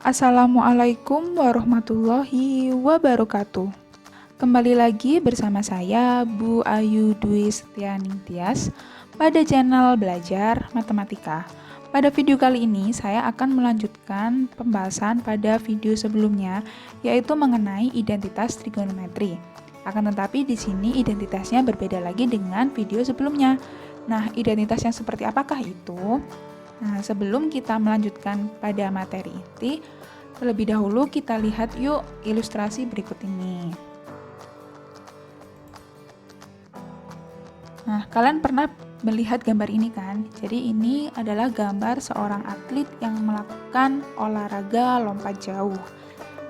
Assalamualaikum warahmatullahi wabarakatuh. Kembali lagi bersama saya Bu Ayu Dwi Setianing Tias pada channel Belajar Matematika. Pada video kali ini saya akan melanjutkan pembahasan pada video sebelumnya, yaitu mengenai identitas trigonometri. Akan tetapi di sini identitasnya berbeda lagi dengan video sebelumnya. Nah, identitas yang seperti apakah itu? Nah, sebelum kita melanjutkan pada materi inti, terlebih dahulu kita lihat yuk ilustrasi berikut ini. Nah, kalian pernah melihat gambar ini kan? Jadi ini adalah gambar seorang atlet yang melakukan olahraga lompat jauh.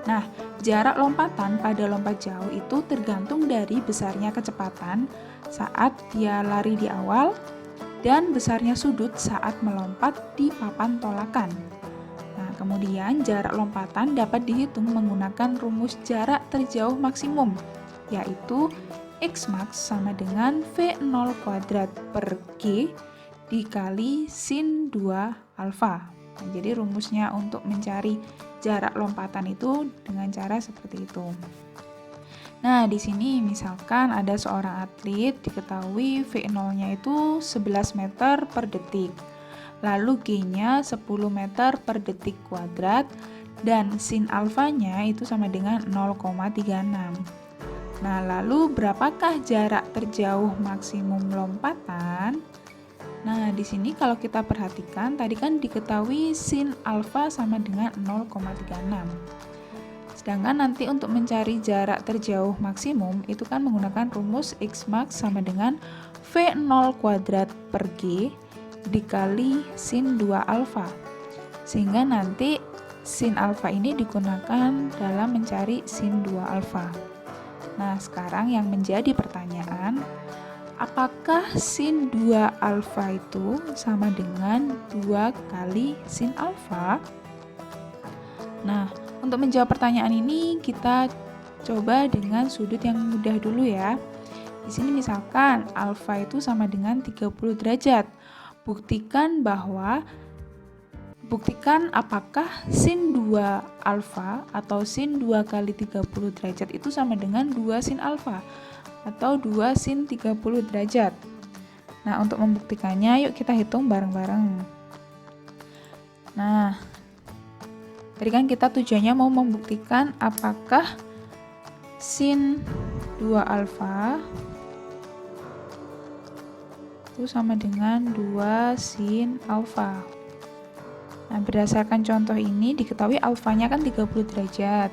Nah, jarak lompatan pada lompat jauh itu tergantung dari besarnya kecepatan saat dia lari di awal dan besarnya sudut saat melompat di papan tolakan. Nah, kemudian jarak lompatan dapat dihitung menggunakan rumus jarak terjauh maksimum, yaitu X max sama dengan V0 kuadrat per G dikali sin 2 alfa. Nah, jadi rumusnya untuk mencari jarak lompatan itu dengan cara seperti itu. Nah, di sini misalkan ada seorang atlet diketahui V0-nya itu 11 meter per detik. Lalu G-nya 10 meter per detik kuadrat dan sin alfanya itu sama dengan 0,36. Nah, lalu berapakah jarak terjauh maksimum lompatan? Nah, di sini kalau kita perhatikan tadi kan diketahui sin alfa sama dengan 0,36. Sedangkan nanti untuk mencari jarak terjauh maksimum itu kan menggunakan rumus X max sama dengan V0 kuadrat per G dikali sin 2 alfa. Sehingga nanti sin alfa ini digunakan dalam mencari sin 2 alfa. Nah, sekarang yang menjadi pertanyaan, apakah sin 2 alfa itu sama dengan 2 kali sin alfa? Nah, untuk menjawab pertanyaan ini, kita coba dengan sudut yang mudah dulu ya. Di sini misalkan alfa itu sama dengan 30 derajat. Buktikan apakah sin 2 alfa atau sin 2 kali 30 derajat itu sama dengan 2 sin alfa atau 2 sin 30 derajat. Nah, untuk membuktikannya yuk kita hitung bareng-bareng. Nah, tadi kan kita tujuannya mau membuktikan apakah sin 2 alfa itu sama dengan 2 sin alfa. Nah, berdasarkan contoh ini diketahui alfanya kan 30 derajat.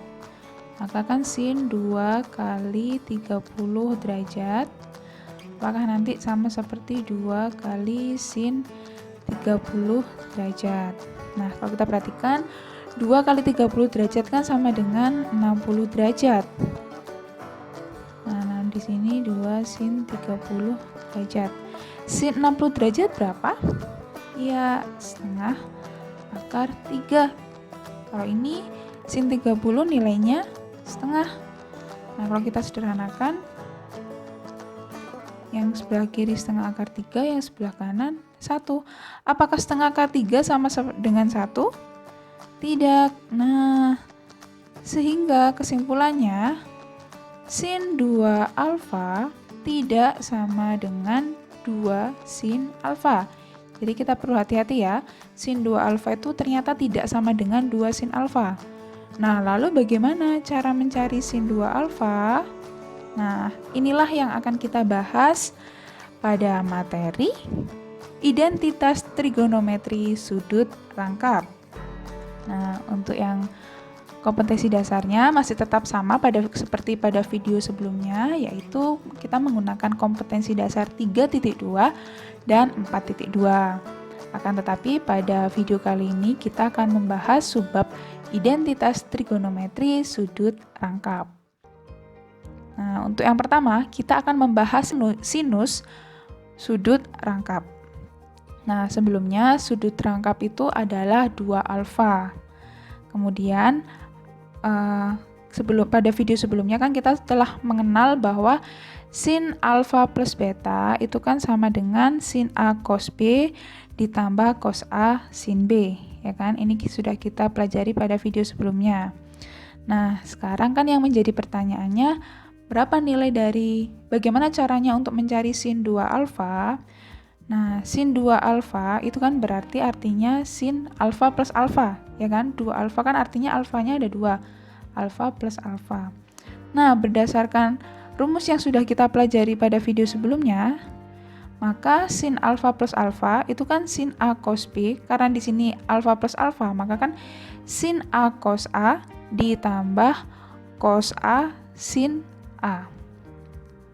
Maka kan sin 2 kali 30 derajat apakah nanti sama seperti 2 kali sin 30 derajat. Nah, kalau kita perhatikan 2 kali 30 derajat kan sama dengan 60 derajat. Nah, di sini 2 sin 30 derajat. Sin 60 derajat berapa? Ya, setengah akar 3. Kalau ini sin 30 nilainya setengah. Nah, kalau kita sederhanakan, yang sebelah kiri setengah akar 3, yang sebelah kanan 1. Apakah setengah akar 3 sama dengan 1? Tidak. Nah, sehingga kesimpulannya sin 2 alfa tidak sama dengan 2 sin alfa. Jadi kita perlu hati-hati ya. Sin 2 alfa itu ternyata tidak sama dengan 2 sin alfa. Nah, lalu bagaimana cara mencari sin 2 alfa? Nah, inilah yang akan kita bahas pada materi identitas trigonometri sudut rangkap. Nah, untuk yang kompetensi dasarnya masih tetap sama seperti pada video sebelumnya, yaitu kita menggunakan kompetensi dasar 3.2 dan 4.2. Akan tetapi pada video kali ini kita akan membahas subbab identitas trigonometri sudut rangkap. Nah, untuk yang pertama kita akan membahas sinus sudut rangkap. Nah, sebelumnya sudut rangkap itu adalah 2 alfa. Kemudian pada video sebelumnya kan kita telah mengenal bahwa sin alfa plus beta itu kan sama dengan sin A cos B ditambah cos A sin B, ya kan? Ini sudah kita pelajari pada video sebelumnya. Nah, sekarang kan yang menjadi pertanyaannya, bagaimana caranya untuk mencari sin 2 alfa? Nah, sin 2 alfa itu kan berarti artinya sin alfa plus alfa, ya kan? 2 alfa kan artinya alfanya ada 2, alfa plus alfa. Nah, berdasarkan rumus yang sudah kita pelajari pada video sebelumnya, maka sin alfa plus alfa itu kan sin A cos B, karena di sini alfa plus alfa, maka kan sin A cos A ditambah cos A sin A.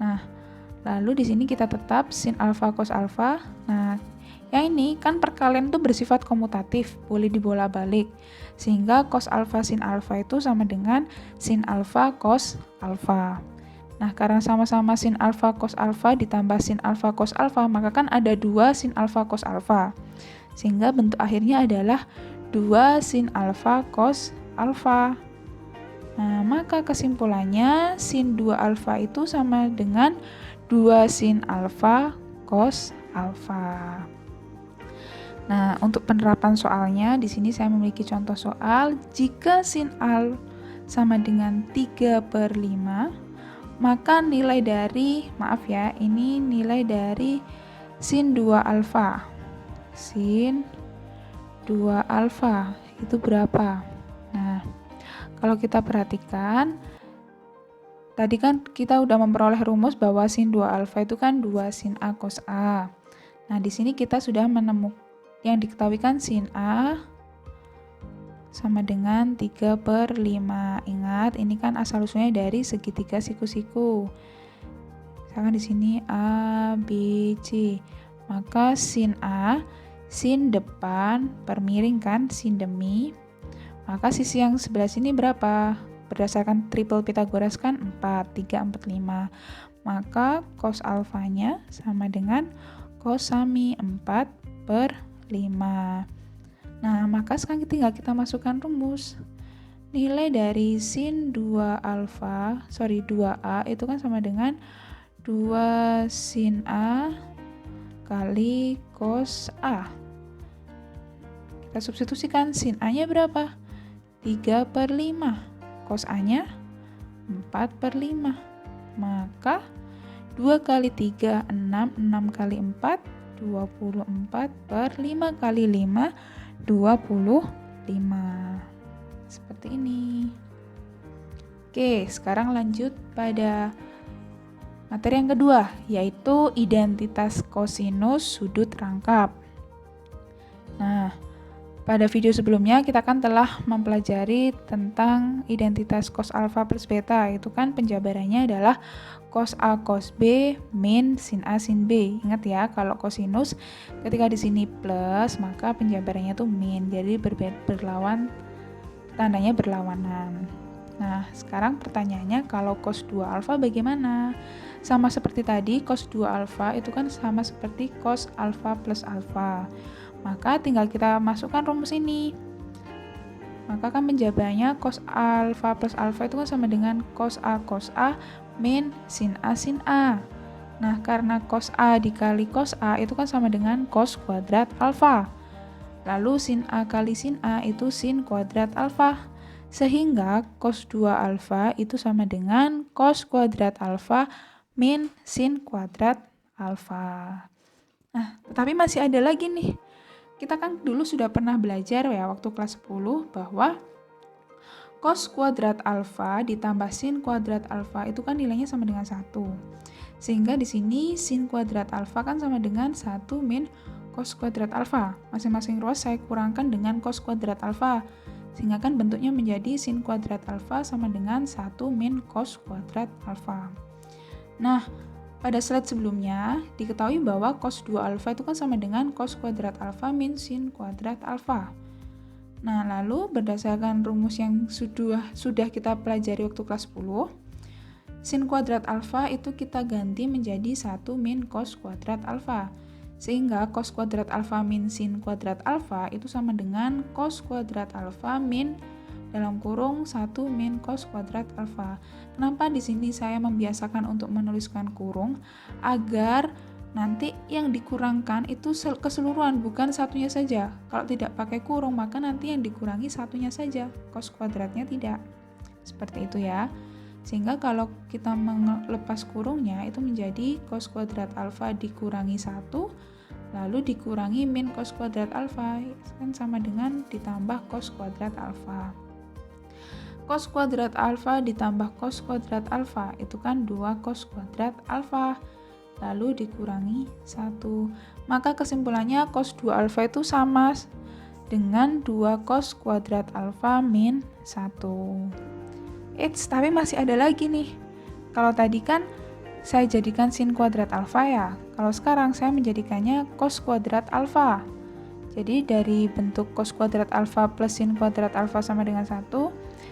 Nah, lalu di sini kita tetap sin alfa cos alfa. Nah, yang ini kan perkalian itu bersifat komutatif, boleh dibolak-balik. Sehingga cos alfa sin alfa itu sama dengan sin alfa cos alfa. Nah, karena sama-sama sin alfa cos alfa ditambah sin alfa cos alfa, maka kan ada 2 sin alfa cos alfa. Sehingga bentuk akhirnya adalah 2 sin alfa cos alfa. Nah, maka kesimpulannya sin 2 alfa itu sama dengan 2 sin alfa cos alfa. Nah, untuk penerapan soalnya, di sini saya memiliki contoh soal. Jika sin al sama dengan 3/5, maka nilai dari sin 2 alfa. Sin 2 alfa itu berapa? Nah, kalau kita perhatikan, tadi kan kita udah memperoleh rumus bahwa sin 2 alfa itu kan 2 sin A cos A. Nah, di sini kita sudah menemukan yang diketahui kan sin A sama dengan 3/5. Ingat, ini kan asal-usulnya dari segitiga siku-siku. Misalkan di sini A, B, C. Maka sin A, sin depan per miring kan, sin demi. Maka sisi yang sebelah sini berapa? Berdasarkan triple Pythagoras kan 4, 3, 4, 5. Maka cos alfanya sama dengan cos sami 4/5. Nah, maka sekarang tinggal kita masukkan rumus. Nilai dari sin 2A itu kan sama dengan 2 sin A kali cos A. Kita substitusikan, sin A-nya berapa? 3/5. Cos A-nya 4/5. Maka 2 kali 3, 6. 6 kali 4, 24/5 kali 5, 25. Seperti ini. Oke, sekarang lanjut pada materi yang kedua, yaitu identitas kosinus sudut rangkap. Nah, pada video sebelumnya kita kan telah mempelajari tentang identitas cos alfa plus beta. Itu kan penjabarannya adalah cos A cos B min sin A sin B. Ingat ya, kalau kosinus ketika di sini plus, maka penjabarannya itu min. Jadi tandanya berlawanan. Nah, sekarang pertanyaannya, kalau cos 2 alfa bagaimana? Sama seperti tadi, cos 2 alfa itu kan sama seperti cos alfa plus alfa. Maka tinggal kita masukkan rumus ini. Maka kan penjabarannya cos alfa plus alfa itu kan sama dengan cos A min sin A sin A. Nah, karena cos A dikali cos A itu kan sama dengan cos kuadrat alfa. Lalu sin A kali sin A itu sin kuadrat alfa. Sehingga cos 2 alfa itu sama dengan cos kuadrat alfa min sin kuadrat alfa. Nah, tetapi masih ada lagi nih. Kita kan dulu sudah pernah belajar ya waktu kelas 10 bahwa cos kuadrat alfa ditambah sin kuadrat alfa itu kan nilainya sama dengan 1. Sehingga di sini sin kuadrat alfa kan sama dengan 1 min cos kuadrat alfa. Masing-masing ruas saya kurangkan dengan cos kuadrat alfa. Sehingga kan bentuknya menjadi sin kuadrat alfa sama dengan 1 min cos kuadrat alfa. Nah, pada slide sebelumnya diketahui bahwa cos 2 alfa itu kan sama dengan cos kuadrat alfa min sin kuadrat alfa. Nah, lalu berdasarkan rumus yang sudah kita pelajari waktu kelas 10, sin kuadrat alfa itu kita ganti menjadi 1 min cos kuadrat alfa. Sehingga cos kuadrat alfa min sin kuadrat alfa itu sama dengan cos kuadrat alfa min dalam kurung 1 min cos kuadrat alfa. Kenapa di sini saya membiasakan untuk menuliskan kurung? Agar nanti yang dikurangkan itu keseluruhan, bukan satunya saja. Kalau tidak pakai kurung, maka nanti yang dikurangi satunya saja, cos kuadratnya tidak. Seperti itu ya. Sehingga kalau kita melepas kurungnya, itu menjadi cos kuadrat alfa dikurangi 1, lalu dikurangi min cos kuadrat alfa, kan sama dengan ditambah cos kuadrat alfa. Cos kuadrat alfa ditambah cos kuadrat alfa, itu kan 2 cos kuadrat alfa, lalu dikurangi 1. Maka kesimpulannya cos 2 alfa itu sama dengan 2 cos kuadrat alfa min 1. Tapi masih ada lagi nih. Kalau tadi kan saya jadikan sin kuadrat alfa ya. Kalau sekarang saya menjadikannya cos kuadrat alfa. Jadi dari bentuk cos kuadrat alfa plus sin kuadrat alfa sama dengan 1,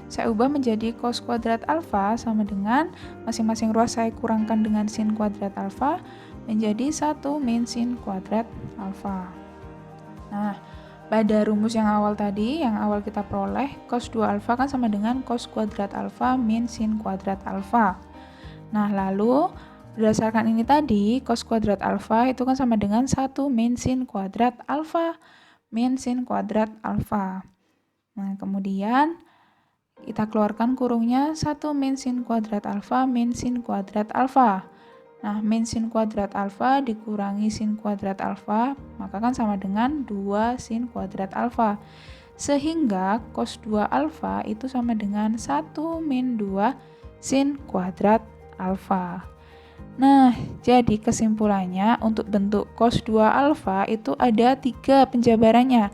saya ubah menjadi cos kuadrat alfa sama dengan masing-masing ruas saya kurangkan dengan sin kuadrat alfa menjadi 1 min sin kuadrat alfa. Nah, pada rumus yang awal tadi, yang awal kita peroleh, cos 2 alfa kan sama dengan cos kuadrat alfa min sin kuadrat alfa. Nah, lalu berdasarkan ini tadi, cos kuadrat alfa itu kan sama dengan 1 min sin kuadrat alfa min sin kuadrat alfa. Nah, kemudian kita keluarkan kurungnya 1 min sin kuadrat alfa min sin kuadrat alfa. Nah, min sin kuadrat alfa dikurangi sin kuadrat alfa, maka kan sama dengan 2 sin kuadrat alfa. Sehingga cos 2 alfa itu sama dengan 1 min 2 sin kuadrat alfa. Nah, jadi kesimpulannya untuk bentuk cos 2 alfa itu ada 3 penjabarannya.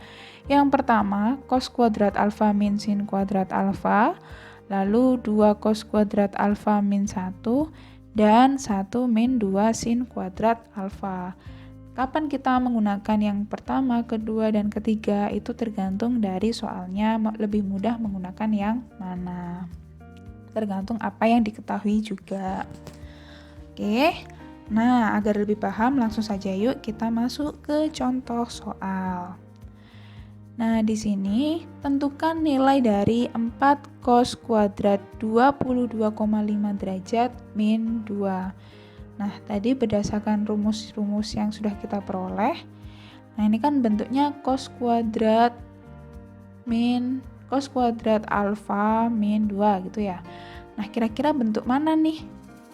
Yang pertama, cos kuadrat alfa min sin kuadrat alfa, lalu 2 cos kuadrat alfa min 1, dan 1 min 2 sin kuadrat alfa. Kapan kita menggunakan yang pertama, kedua, dan ketiga itu tergantung dari soalnya lebih mudah menggunakan yang mana. Tergantung apa yang diketahui juga. Oke, nah agar lebih paham langsung saja yuk kita masuk ke contoh soal. Nah, di sini tentukan nilai dari 4 cos kuadrat 22,5 derajat min 2. Nah, tadi berdasarkan rumus-rumus yang sudah kita peroleh. Nah, ini kan bentuknya cos kuadrat alfa min 2 gitu ya. Nah, kira-kira bentuk mana nih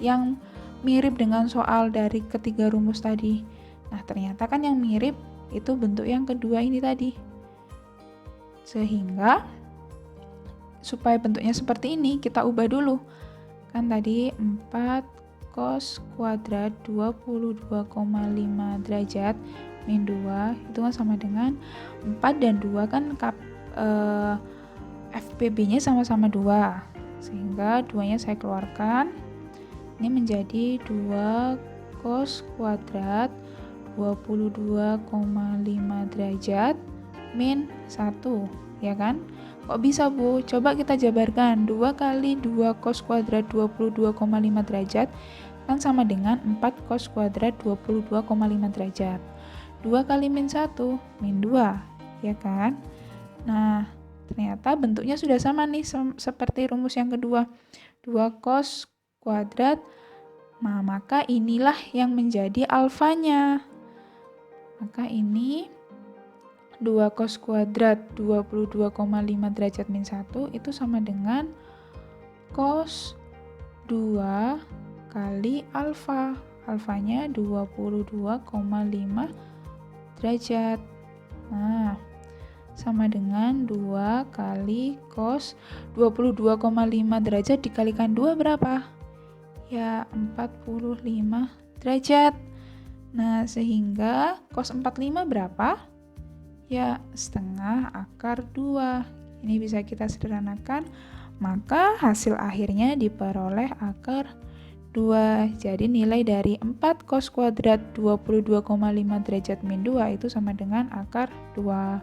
yang mirip dengan soal dari ketiga rumus tadi? Nah, ternyata kan yang mirip itu bentuk yang kedua ini tadi. Sehingga supaya bentuknya seperti ini kita ubah dulu. Kan tadi 4 cos kuadrat 22,5 derajat min 2 itu kan sama dengan 4 dan 2 kan FPB-nya sama-sama 2. Sehingga 2-nya saya keluarkan. Ini menjadi 2 cos kuadrat 22,5 derajat min 1, ya kan? Kok bisa, Bu? Coba kita jabarkan. 2 kali 2 cos kuadrat 22,5 derajat kan sama dengan 4 cos kuadrat 22,5 derajat. 2 kali min 1, min 2, ya kan? Nah, ternyata bentuknya sudah sama nih seperti rumus yang kedua. 2 cos kuadrat, nah maka inilah yang menjadi alfanya. Maka ini 2 cos kuadrat 22,5 derajat min 1 itu sama dengan cos 2 kali alfa. Alfanya 22,5 derajat. Nah, sama dengan 2 kali cos 22,5 derajat dikalikan 2 berapa? Ya, 45 derajat. Nah, sehingga cos 45 berapa? Ya, setengah akar 2. Ini bisa kita sederhanakan, maka hasil akhirnya diperoleh akar 2. Jadi nilai dari 4 cos kuadrat 22,5 derajat min 2 itu sama dengan akar 2.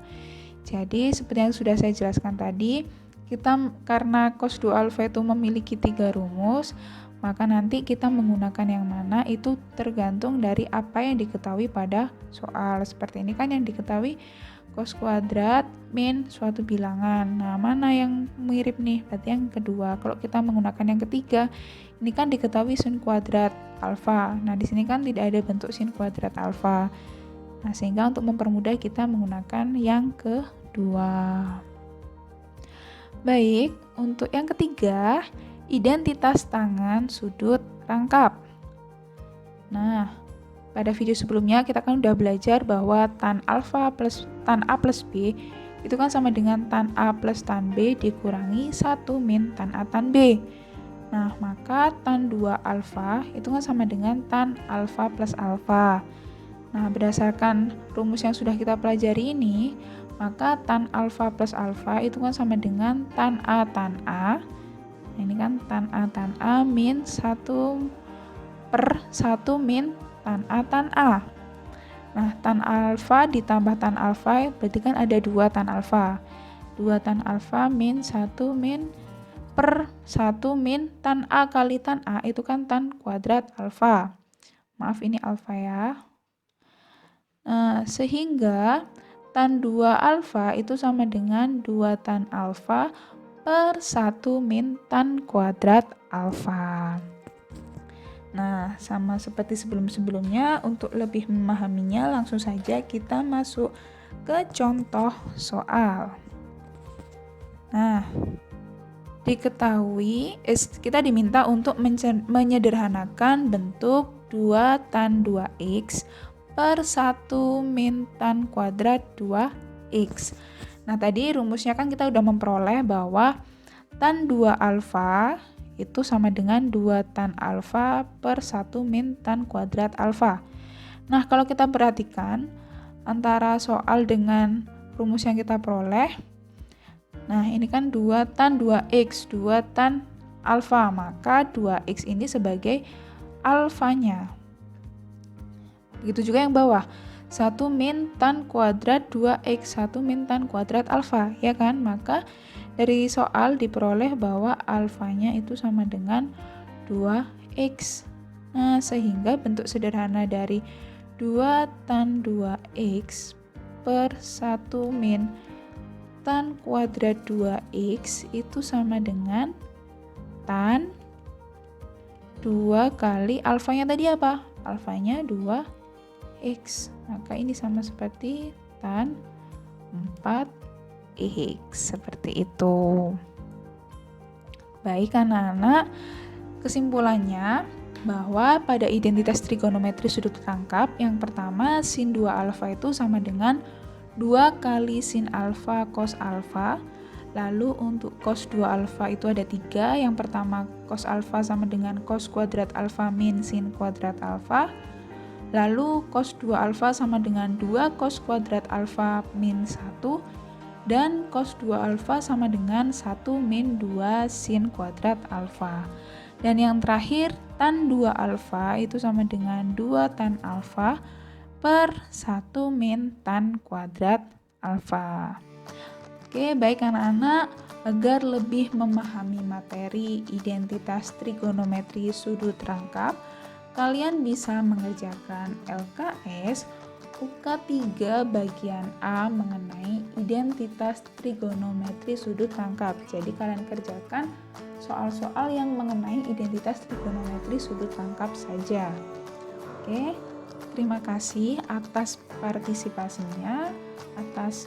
Jadi seperti yang sudah saya jelaskan tadi, kita karena cos 2 alfa itu memiliki 3 rumus, maka nanti kita menggunakan yang mana itu tergantung dari apa yang diketahui pada soal. Seperti ini kan yang diketahui cos kuadrat min suatu bilangan. Nah, mana yang mirip nih? Berarti yang kedua. Kalau kita menggunakan yang ketiga, ini kan diketahui sin kuadrat alfa. Nah, di sini kan tidak ada bentuk sin kuadrat alfa. Nah, sehingga untuk mempermudah kita menggunakan yang kedua. Baik, untuk yang ketiga, identitas tangan sudut rangkap. Nah, pada video sebelumnya kita kan udah belajar bahwa tan alfa plus tan A plus B itu kan sama dengan tan A plus tan B dikurangi 1 min tan A tan B. Nah, maka tan 2 alfa itu kan sama dengan tan alfa plus alfa. Nah, berdasarkan rumus yang sudah kita pelajari ini, maka tan alfa plus alfa itu kan sama dengan tan A tan A. Nah, ini kan tan A min 1 per 1 min tan A tan A. Nah, tan alfa ditambah tan alfa berarti kan ada 2 tan alfa. 2 tan alfa min 1 min per 1 min tan A kali tan A itu kan tan kuadrat alfa. Maaf, ini alfa ya. Nah, sehingga tan 2 alfa itu sama dengan 2 tan alfa per 1 min tan kuadrat alfa. Nah, sama seperti sebelum-sebelumnya, untuk lebih memahaminya langsung saja kita masuk ke contoh soal. Nah, diketahui, kita diminta untuk menyederhanakan bentuk 2 tan 2x per 1 min tan kuadrat 2x. Nah, tadi rumusnya kan kita udah memperoleh bahwa tan 2 alfa itu sama dengan 2 tan alfa per 1 min tan kuadrat alfa. Nah, kalau kita perhatikan antara soal dengan rumus yang kita peroleh, nah ini kan 2 tan 2x, 2 tan alfa, maka 2x ini sebagai alfanya. Begitu juga yang bawah, 1 min tan kuadrat 2x, 1 min tan kuadrat alfa, ya kan? Maka dari soal diperoleh bahwa alfanya itu sama dengan 2x. Nah, sehingga bentuk sederhana dari 2 tan 2x per 1 min tan kuadrat 2x itu sama dengan tan 2 kali alfanya tadi apa? Alfanya 2x. Maka ini sama seperti tan 4x, seperti itu. Baik anak-anak, kesimpulannya bahwa pada identitas trigonometri sudut rangkap yang pertama sin 2 alfa itu sama dengan 2 kali sin alfa cos alfa. Lalu untuk cos 2 alfa itu ada 3. Yang pertama cos alfa sama dengan cos kuadrat alfa min sin kuadrat alfa. Lalu cos 2 alfa sama dengan 2 cos kuadrat alfa min 1. Dan cos 2 alfa sama dengan 1 min 2 sin kuadrat alfa. Dan yang terakhir, tan 2 alfa itu sama dengan 2 tan alfa per 1 min tan kuadrat alfa. Oke, baik anak-anak, agar lebih memahami materi identitas trigonometri sudut rangkap, kalian bisa mengerjakan LKS UK 3 bagian A mengenai identitas trigonometri sudut rangkap. Jadi kalian kerjakan soal-soal yang mengenai identitas trigonometri sudut rangkap saja. Oke, terima kasih atas partisipasinya, atas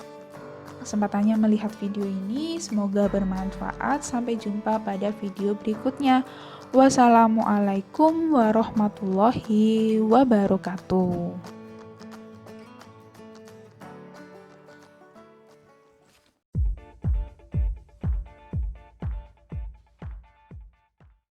kesempatannya melihat video ini. Semoga bermanfaat. Sampai jumpa pada video berikutnya. Wassalamualaikum warahmatullahi wabarakatuh.